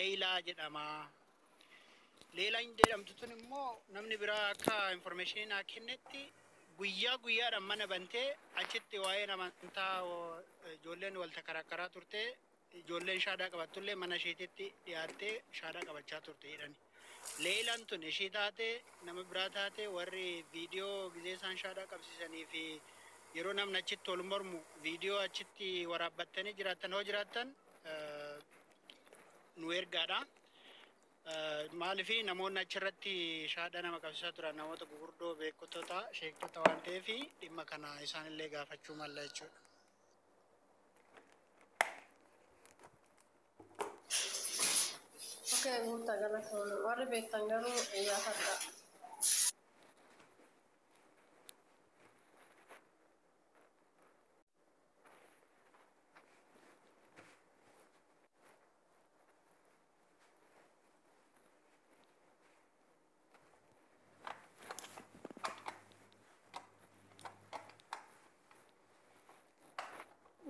Leila jedhama. Leila jedhamtu tun immoo namni biraa akka information naa kennetti guyyaadhaan mana bantee achitti waa'ee amantaa ijoolleen wal takaraakaraa turte ijoolleen shaadaa qabattullee mana isheetitti dhiyaattee shaadaa qabachaa turte jedhani. Leilaan tun ishee taate nama biraa taate warri viidiyoo gizee isaan shaadaa qabsiisanii fi yeroo namni achitti ol mormu viidiyoo achitti waraabbattanii jiraattan hoo jiraattan nu ergaadha. Maaliif namoonni achirratti shaadaa nama qabsiisaa turan namoota gurguddoo beektota sheektota waan ta'eef dhimma kana isaanillee gaafachuu malla jechuudha. Okay, muta gala sono. Warri beektan garuu iyyaafatta.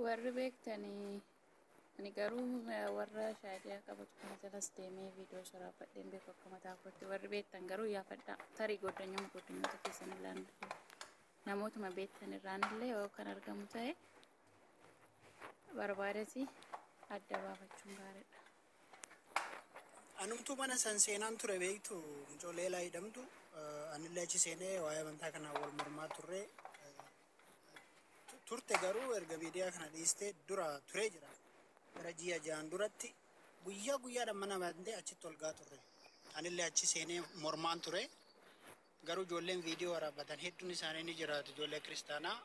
warri beektanii ani garuu warra shaadaa qabatu kana jalas deemee viidiyoo saraafadheen beeku akka mataa kootti. Warri beektan garuu yaafadha. Tarii goddanyoota keessan illaan namootuma beektan irraan illee yoo kan argamu ta'e barbaadati adda baafachuun gaariidha. Anumtuu mana san seenaan ture beektu mucoo Leelaa jedhamtu anillee achi seenee waa'ee amantaa kanaa wal mormaa turte garuu erga miidiyaa kana dhiistee dura turee jira. Gara ji'a ja'an duratti guyyaadhaan mana bantee achitti ol gaa turre. Anillee achi seenee mormaan ture. Garuu ijoolleen viidiyoo waraabbatan hedduun isaanii ni jiraatu. Ijoollee kiristaanaa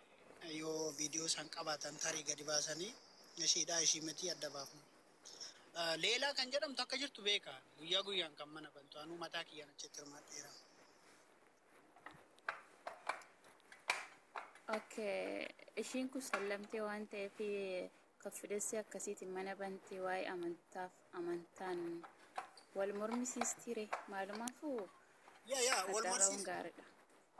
yoo viidiyoo isaan qabaatan tarii gadi baasanii ishiidhaa ishii miti adda baafnu. Leelaa kan jedhamtu akka jirtu beeka. Guyyaan kan mana bantu anuu mataa kiyyaan achitti hirmaadheera. Okay, ishiin kun sallamtee waan ta'eef kaffidessee akkasiitiin mana bantee waa'ee amantaan wal mormisiistire maalumaafuu wal mormisiistire.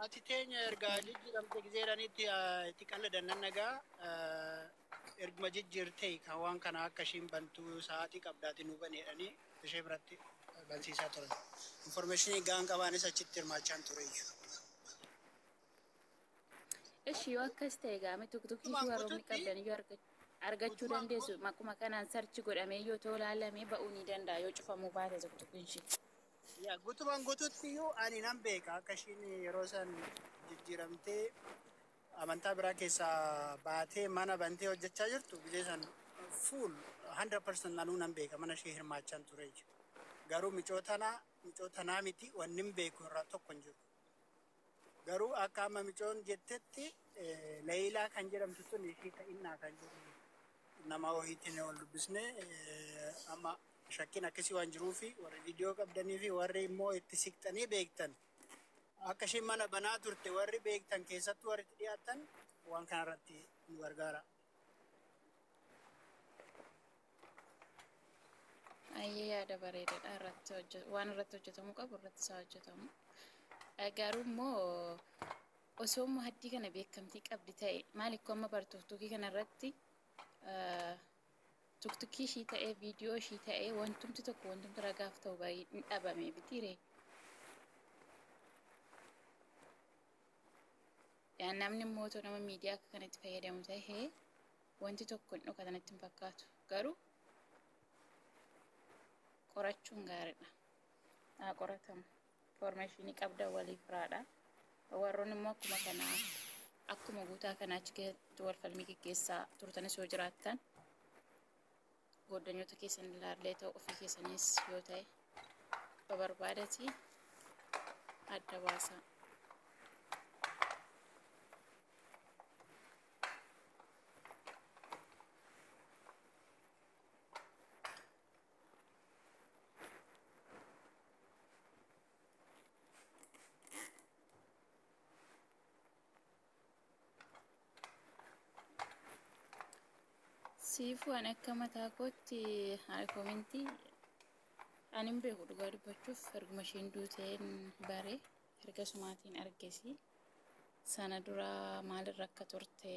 Ati teenya ergaa jijjiiramte gizeeranitti itti qalladannan nagaa erguma jijjiirtee kan waan kana akka ishiin bantuu sa'aatii qabdaati nu baneedhanii ishee biratti bansiisaa turan. Informationii gaan qabaanis achitti hirmaachaan tureeyyu. Ishii yoo akkas ta'e gaame tuktukii warroonni qabdan iyyuu argachuu dandeessu. Maquma kanaan sarchi godhamee yoo ta'u laalamee ba'uu ni danda'a yoo cufamuu baate tuktukiin ishii. Gutumaan gutuutti iyyuu ani nan beeka akka ishiin yeroo san jijjiiramtee amantaa biraa keessaa baatee mana bantee hojjechaa jirtu gizee san fuul 100% anuu nan beeka mana ishee hirmaachaan ture jechuudha. Garuu micootanaa miti wanni hin beeku irraa tokko hin jiru. Garuu akka amma micoon jettetti Leelaa kan jedhamtu sun ishii ta'innaa kan jedhu nama wayiitiin wal dubbisne amma shakkiin akkasii waan jiruufi warri viidiyoo qabdanii fi warri immoo itti siqxanii beektan akka ishiin mana banaa turte warri beektan keessattuu warri itti dhiyaatan waan kanarratti nu gargaara. Ayyee yaada bareedaadha waan irratti hojjetamu qabu irratti isaa hojjetamu. Garuu immoo osoo haddii kana beekamtii qabdi ta'e maaliif amma bartuuftuukii kanarratti tuktukii ishii ta'ee viidiyoo ishii ta'ee wantumti tokko wantumti ragaaf ta'u baay'ee hin dhabame bitiire. Namni immoo otoo nama miidiyaa akka kanatti fayyadamu ta'ee wanti tokko hin dhokatanatti hin fakkaatu. Garuu qorachuun gaariidha. Qoratamu. Informationii qabda waliif raadha. Warroonni immoo akkuma kanaa akkuma guutaa kanaa achi keessatti wal falmii gaggeessaa turtanis yoo jiraattan goddanyoota keessan ilaallee ta'u ofii keessanis yoo ta'e barbaadati adda baasaa. Siifuu ani akka mataa kootti komintii ani hin beeku dhugaa dubbachuuf erguma isheen duuteen bare erga sumaatiin argesi sana dura maalirra akka turte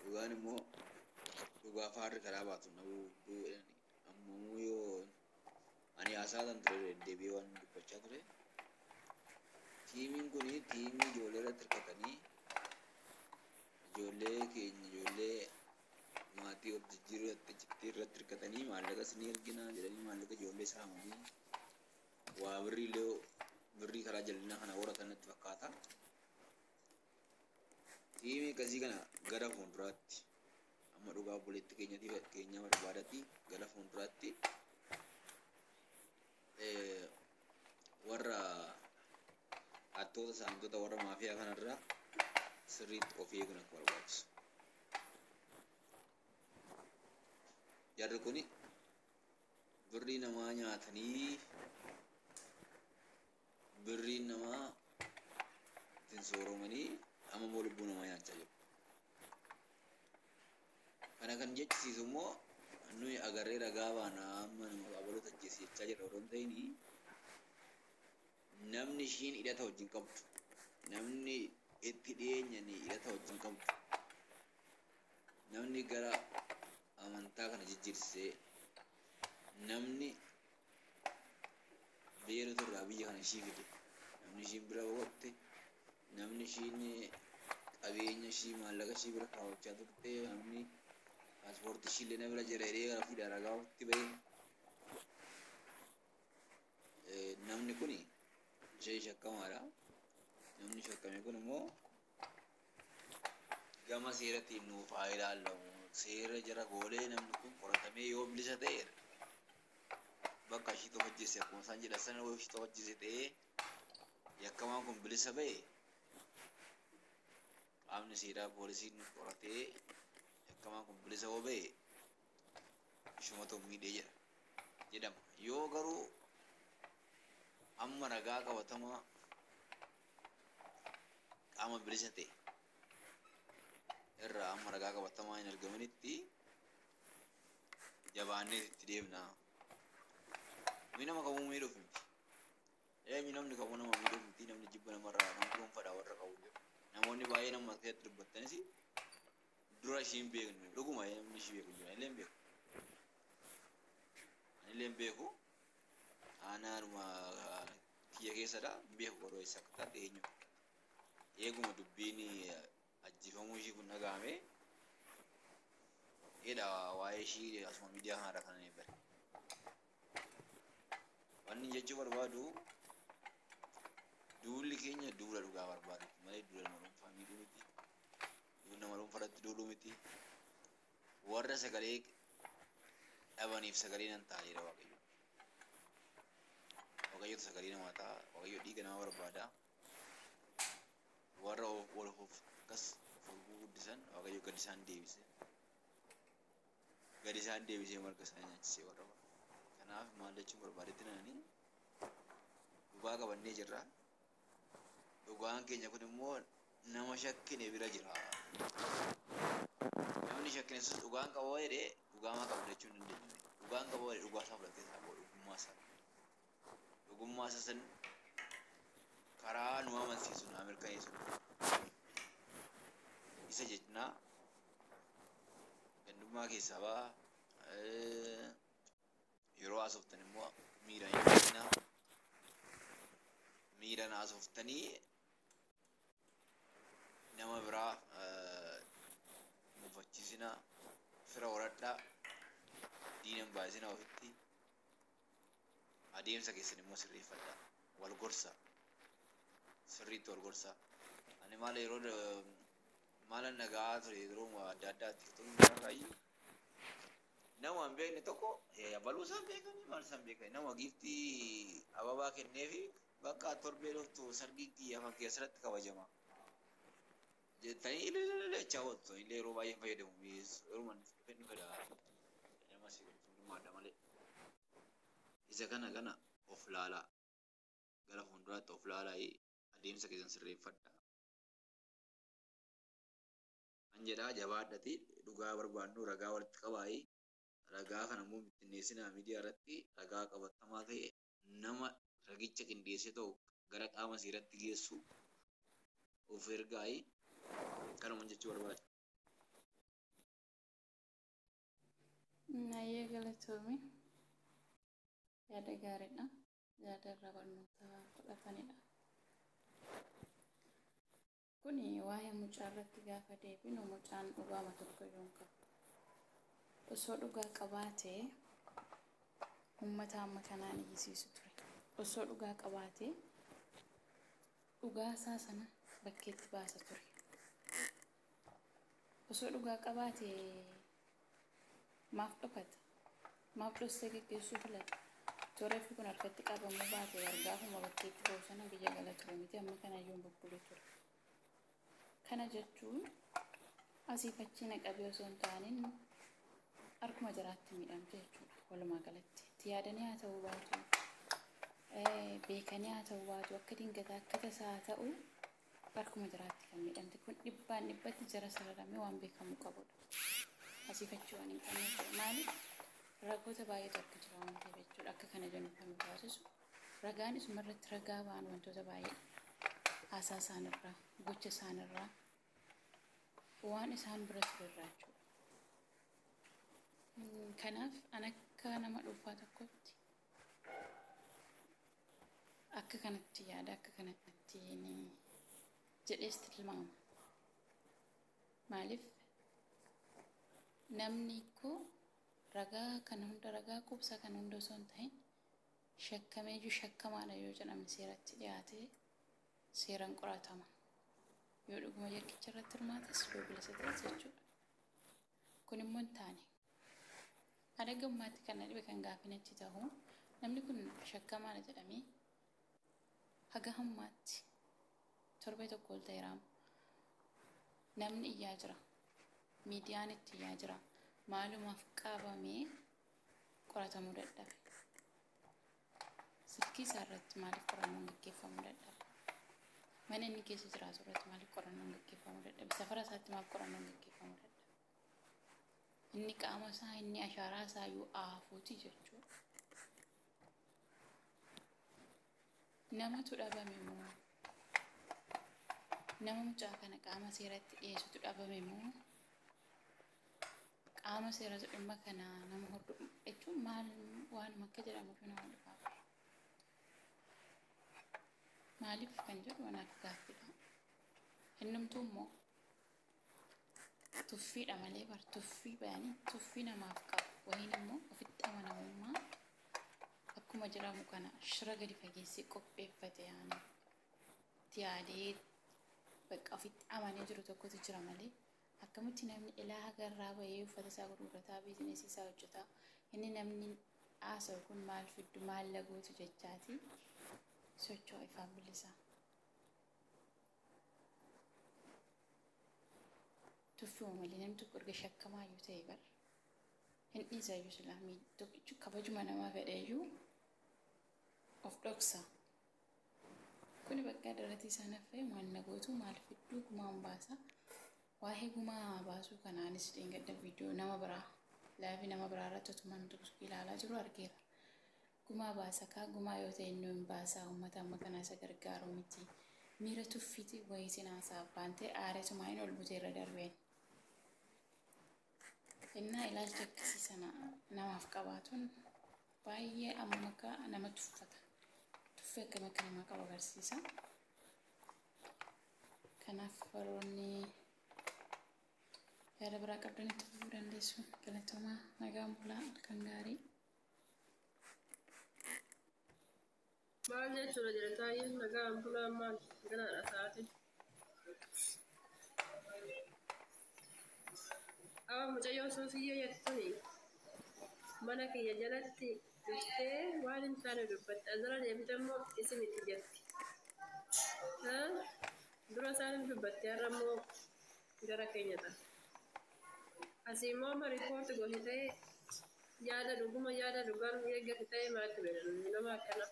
dhugaan immoo dhugaa faarri karaa baatu na'uu jedhani. Ammoo yoo ani haasa'atan ture deebi'ee waan dubbachaa ture. Tiimiin kun tiimii ijoollee irratti hirkatanii ijoollee keenya ijoollee maatii of jijjiirratti irratti hirkatanii maallaqas ni ergina jedhanii maallaqa ijoollee saamanii waa birrii karaa jallinaa kana horatan natti fakkaata. Tiimii akkasii kana gara fuulduraatti amma dhugaa obboleetti keenya barbaadatti gara fuulduraatti warra hattoota saamtota warra maafiyaa kanarraa sirriitti of eeguun akka barbaachisu. Jarri kuni birrii namaa nyaatanii birrii namaa ittiin sooromanii amma immoo lubbuu namaa nyaachaa jiru. Kana kan jechisiisu immoo nuyi agarree ragaa baana amma nama abaloota ajjeesichaa jirra odoo hin ta'in namni ishiin hidhata wajjin qabdu namni itti dhiyeenyani hidhata wajjin qabdu namni gara amantaa kana jijjiirsee namni beelota irraa biyya kana ishii fide namni ishiin bira boqotte namni ishiin qabeenya ishii maallaqa ishii bira kaawwachaa turte namni paaspoortii ishii illee na bira jira jedhee gara fiidhaa ragaa ofitti bahee namni kuni ishee shakkamaadha. Namni shakkame kun immoo gama seeratti nuuf haa ilaallamu. Seera jara goolee namni kun qoratamee yoo bilisa ta'e bakka ishii tokko hojjese akkuma isaan jedhan sana yoo ishii tokko hojjese ta'ee yakkamaan kun bilisa ba'e qaamni seeraa poolisiin qoratee yakkamaan kun bilisa yoo ba'e ishumatu miidhee jedhama. Yoo garuu amma ragaa qabatamaa qaama bilisa ta'e irraa amma ragaa qabatamaa hin argamanitti jabaannee itti deemna. Nuyi nama kamuu miidhuuf miti. Namni kamuu nama miidhuuf miti. Namni jibba namarraa nama dhuunfaadhaa warra qabu jiru. Namoonni baay'ee nama keessatti dubbattanis dura ishii hin beekne dhuguma namni ishii beeku jira. Illee hin beeku. Illee hin beeku. Aanaanuma kiyya keessadha hin beeku godhoo isa akka taate eenyu. Eeguma dubbiin ajjifamuu ishii kun dhagahame waa'ee ishii asuma miidiyaa kanarra kan inni bare. Wanni jechuu barbaadu duulli keenya duula dhugaa barbaadu malee duula nama dhuunfaa miidhuu miti. Duula nama dhuunfaarratti duuluu miti. Warra sagalee dhabaniif sagalee nan ta'a jedha Waaqayyo. Waaqayyotu sagalee namaa ta'a. Waaqayyo dhiiga namaa barbaada. Warra wal akkas fulbuu guddisan Waaqayyo gadi isaan deebise. Gadi isaan deebisee marga isaan nyaachisee warra bara. Kanaaf maal jechuun barbaadetti nanii dhugaa qabannee jirra. Dhugaan keenya kun immoo nama shakkine bira jira. Namni shakkine sun dhugaan qaba jedhee dhugaamaa qabu jechuun hin dandeenye. Dhugaan qaba jedhee dhugaa isaa fudhatee isaa booda dhugummaa isaa. Dhugummaa isaa san karaa nu amansiisu na mirkaneessu. Isa jechnaa gandummaa keessaa ba'a. Yeroo haasoftan immoo miiraan yookiin miiraan haasoftanii nama biraa mufachiisina fira horadhaa diinan baay'isina ofitti adeemsa keessan immoo sirreeffadhaa wal gorsa sirriitti wal gorsa. Ani maal yeroo maal nagaa ture yeroo adda addaatti turuu nama hin beekne tokko baluu isaan beekanii maal isaan beekanii nama giiftii ababaa kenneefi bakka torbee dhuftu sargii kiyya afaan keessatti kabajama jettanii illee chaawwattu illee yeroo baay'ee fayyadamu yeroo fedhu fedha nama si gurmaadha malee isa kana of laalaa gara fuulduraatti of laalaa adeemsa keessan sirreeffadha. An jedhaa jabaadhati dhugaa barbaadnu ragaa walitti qabaayii. Ragaa kana immoo bittinneessinaa miidiyaa irratti ragaa qabatamaa ta'e nama ragicha qindeessee ta'u gara qaama seeratti geessu of ergaayii kanuma jechuu barbaada. baay'ee galatoomi. Yaada gaariidha. Yaada irraa barnoota fudhatanidha. Kuni waa'ee mucaa irratti gaafa deebinu mucaan dhugaama tokko yoon qabu. Osoo dhugaa qabaatee uummata amma kanaan iyyisiisu ture. Osoo dhugaa qabaatee dhugaa isaa sana bakkeetti baasa ture. Osoo dhugaa qabaatee maaf dhokata? Maaf dhoksee geggeessuu filata? Toreeffi kun harkatti qabamuu baate gargaafuma bakkeetti boosana biyya gala ture miti amma kanaayyuu bubbulee ture. Kana jechuun asiif achi naqabee osoo hin taaniin harkuma jiraatti miidhamte jechuudha walumaa galatti. Itti yaadanii haa ta'uu baatu, beekanii haa ta'uu baatu, akka dingataa akka tasaa haa ta'u harkuma jiraatti kan miidhamte. Kun dhibbaan dhibbatti jara sararamee waan beekamuu qabudha. Asiif achi waan hin qabneef maaliif ragoota baay'eetu akka jira waan ta'eef jechuudha. Akka kana jennu kan nu taasisu ragaan isuma irratti ragaa ba'an wantoota baay'ee haasaa isaanirraa, gocha isaanirraa, waan isaan bira turerraa jechuudha. Kanaaf an akka nama dhuunfaa tokkotti akka kanatti yaada akka kanatti jedhees tilmaama. Maaliif namni koo ragaa kana hunda ragaa qubsa kana hunda osoo hin ta'in shakkamee jiru shakkamaadha yoo jedhame seeratti dhiyaatee seeraan qoratama. Yoo dhuguma yakkicha irratti hirmaates yoo bilisa ta'es jechuudha. Kun immoo hin taane. Haala gammaatti kan dhibe kan gaafinachi ta'u namni kun shakkamaadha jedhamee haga hammaatti torbee tokko ol ta'eeraam. Namni iyyaa jira. Miidiyaan itti iyyaa jira. Maalumaaf qabamee qoratamuu dadhabe. Silkii isaa irratti maaliif qorannoon gaggeeffamuu dadhabe? Mana inni keessa jiraatu irratti maaliif qorannoon gaggeeffamuu dadhabe? Safara isaatti maaliif qorannoon gaggeeffamuu dadhabe? Inni qaama isaa inni ashaaraa isaa yoo aafuuti jechuudha. Namatu dhabame moo? Nama mucaa kana qaama seeratti dhiyeessutu dhabame moo? Qaama seeratu dhimma kana nama hordofu jechuun maal waan akka jedhamuuf nama dhufaaf. Maaliif kan jedhu waan akka gaaffiidha. Innumtuu immoo tuffiidha malee bar tuffii bayanii tuffii namaaf qabu. Wahiin immoo ofitti amanamummaa akkuma jedhamu kana shira gadi fageessee qopheeffate yaani itti yaadee bakka ofitti amanee jiru tokkotu jira malee akkamitti namni ilaa agarraa bahee uffata isaa gurgurataa biizineesii isaa hojjetaa inni namni haasa'u kun maal fiddu maal lagootu jechaati socho'u ifaan bilisaa. Tuffii malee namni tokko erga shakkamaayyuu ta'e bar hin dhiisayyuu silaamii tokkichu kabajuma namaa fedheeyyuu of dhoksa. Kuni bakka daraatii sana haffee maal nagootu maal fidduu gumaan baasa. Waa'ee gumaa baasuu kanaanis dheengadda viidiyoo nama biraa laayivii nama biraa irratti otumaan tokko ilaalaa jiru argeera. Gumaa baasa kaa gumaa yoo ta'e inni hin baasaa uummata amma kanaa isa gargaaru miti. Miira tuffiiti wayii sinaasaa baantee aareetumaa hin ol butee irra darbeen. Innaa ilaalcha akkasii sana namaaf qabaatuun baay'ee amma akka nama tuffata. Tuffii akkam akka namaa qabu agarsiisa. Kanaaf warroonni yaada biraa qabdan itti fufuu dandeessu. Galatoomaa nagaan bulaa halkan gaarii. Maal jechuudha jedhataayyee nagaan bulaa maal ganaadha sa'aatiin. Mucayyoo suusiyyee jettuni mana kiyya jalatti dhuftee waan hin taane dubbatte asirra deemte immoo isinitti jetti. Dura isaaniif dubbatte har'a immoo gara keenya ta'a. Asii immoo amma riipoorti gosi ta'e yaada dhuguma yaada dhugaan eeggatu ta'e maatti beekan nama akkana.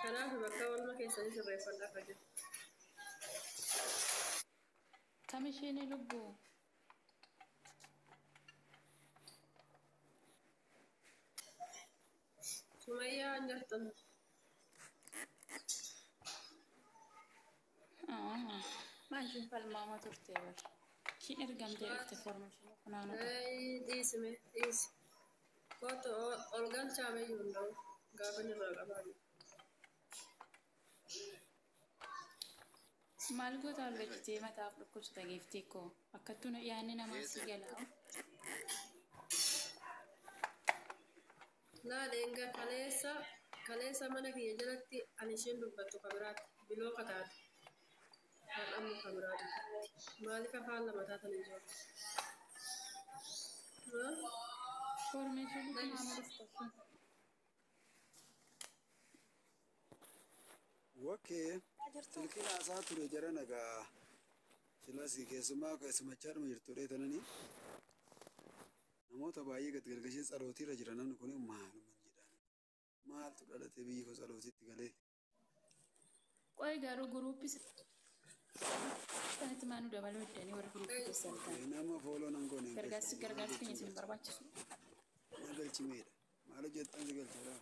Kanaaf bakka walma keessanii sirreeffadhaa akka jiru. Kam isheen lubbuu? Sumayyaa jirtan. Maashin falmaama turte bar. Shin ergamtee dhufte formation kunaanudha. Dhiisime dhiisi. Kootu ol galchaame iyyuu hunda'u gaafa nirraa qabaanne. Maal goota ol galchitee mataaf dhukkubsata geeftee koo akkattuu yaanni namaa si galaa. Laadeenga kaleessa mana kiyya jalatti ani isheen dubbattu kabiraatti biloo kataate. Har'ammu kabiraatti. Maaliif afaan lama taatanii jiru? Formation kunaanuu dhufte. Wakkee silkiin haasaa ture jara nagaa silasii keessumachaa jirtu dheetananii namoota baay'ee gadgalgashee tsalootiirra jiran namni kun maaluma jedhan maaltu dhalatee biyyi koo tsalootiitti galee. Qoy garuu guruuppis kanatti maanuu dabaluu iddanii warri guruuppii keessan ta'an. Nama fooloo nan goone. Gargaarsi keenya isin barbaachisu. Maal galchimeedha? Maal hojjettan si galcheedhaa?